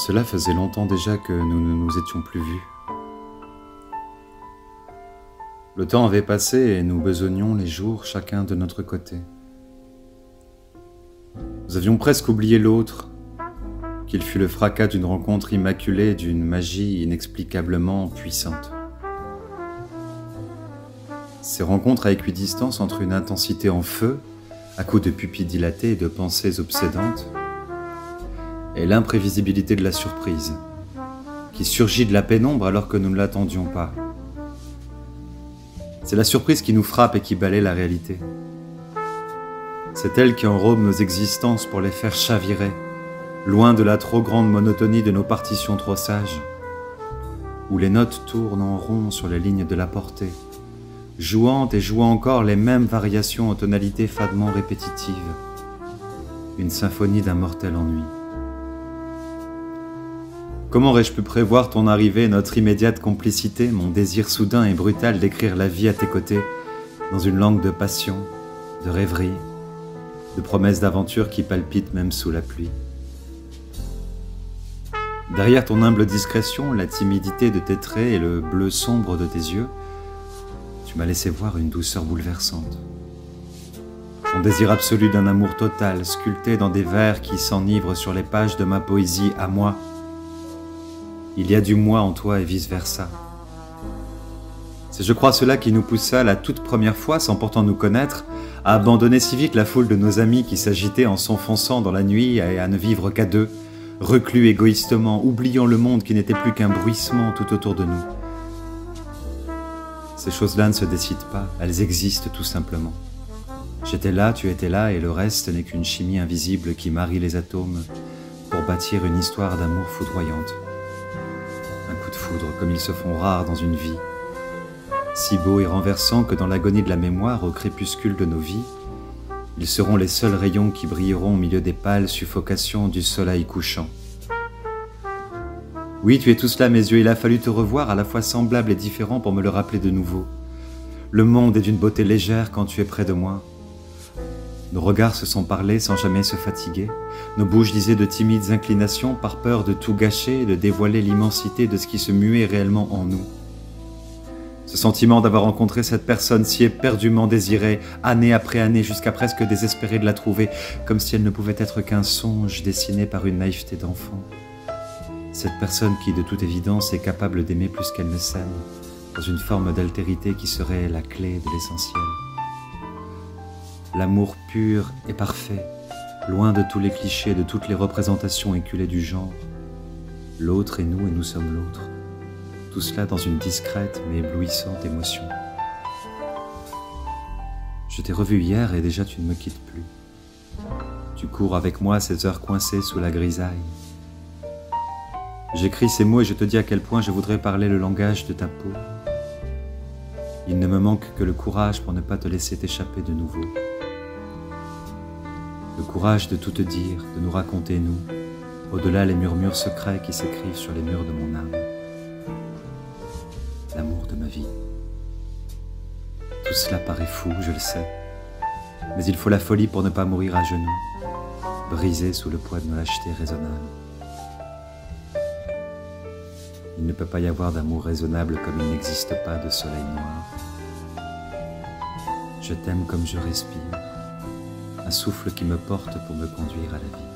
Cela faisait longtemps déjà que nous ne nous étions plus vus. Le temps avait passé et nous besognions les jours chacun de notre côté. Nous avions presque oublié l'autre, qu'il fut le fracas d'une rencontre immaculée, d'une magie inexplicablement puissante. Ces rencontres à équidistance entre une intensité en feu, à coups de pupilles dilatées et de pensées obsédantes, et l'imprévisibilité de la surprise, qui surgit de la pénombre alors que nous ne l'attendions pas. C'est la surprise qui nous frappe et qui balaie la réalité. C'est elle qui enrobe nos existences pour les faire chavirer, loin de la trop grande monotonie de nos partitions trop sages, où les notes tournent en rond sur les lignes de la portée, jouant et jouant encore les mêmes variations en tonalités fadement répétitives, une symphonie d'un mortel ennui. Comment aurais-je pu prévoir ton arrivée, notre immédiate complicité, mon désir soudain et brutal d'écrire la vie à tes côtés, dans une langue de passion, de rêverie, de promesses d'aventure qui palpitent même sous la pluie. Derrière ton humble discrétion, la timidité de tes traits et le bleu sombre de tes yeux, tu m'as laissé voir une douceur bouleversante. Ton désir absolu d'un amour total, sculpté dans des vers qui s'enivrent sur les pages de ma poésie à moi. Il y a du moi en toi et vice-versa. C'est, je crois, cela qui nous poussa la toute première fois, sans pourtant nous connaître, à abandonner si vite la foule de nos amis qui s'agitaient en s'enfonçant dans la nuit et à ne vivre qu'à deux, reclus égoïstement, oubliant le monde qui n'était plus qu'un bruissement tout autour de nous. Ces choses-là ne se décident pas, elles existent tout simplement. J'étais là, tu étais là, et le reste n'est qu'une chimie invisible qui marie les atomes pour bâtir une histoire d'amour foudroyante. Un coup de foudre, comme ils se font rares dans une vie, si beau et renversant que dans l'agonie de la mémoire, au crépuscule de nos vies, ils seront les seuls rayons qui brilleront au milieu des pâles suffocations du soleil couchant. Oui, tu es tout cela, mes yeux, il a fallu te revoir, à la fois semblable et différent, pour me le rappeler de nouveau. Le monde est d'une beauté légère quand tu es près de moi. Nos regards se sont parlés sans jamais se fatiguer. Nos bouches disaient de timides inclinations par peur de tout gâcher et de dévoiler l'immensité de ce qui se muait réellement en nous. Ce sentiment d'avoir rencontré cette personne si éperdument désirée, année après année, jusqu'à presque désespéré de la trouver, comme si elle ne pouvait être qu'un songe dessiné par une naïveté d'enfant. Cette personne qui, de toute évidence, est capable d'aimer plus qu'elle ne s'aime, dans une forme d'altérité qui serait la clé de l'essentiel. L'amour pur et parfait, loin de tous les clichés, de toutes les représentations éculées du genre. L'autre est nous et nous sommes l'autre. Tout cela dans une discrète mais éblouissante émotion. Je t'ai revu hier et déjà tu ne me quittes plus. Tu cours avec moi ces heures coincées sous la grisaille. J'écris ces mots et je te dis à quel point je voudrais parler le langage de ta peau. Il ne me manque que le courage pour ne pas te laisser t'échapper de nouveau. Le courage de tout te dire, de nous raconter, nous, au-delà les murmures secrets qui s'écrivent sur les murs de mon âme. L'amour de ma vie. Tout cela paraît fou, je le sais, mais il faut la folie pour ne pas mourir à genoux, brisé sous le poids de nos lâchetés raisonnables. Il ne peut pas y avoir d'amour raisonnable comme il n'existe pas de soleil noir. Je t'aime comme je respire, un souffle qui me porte pour me conduire à la vie.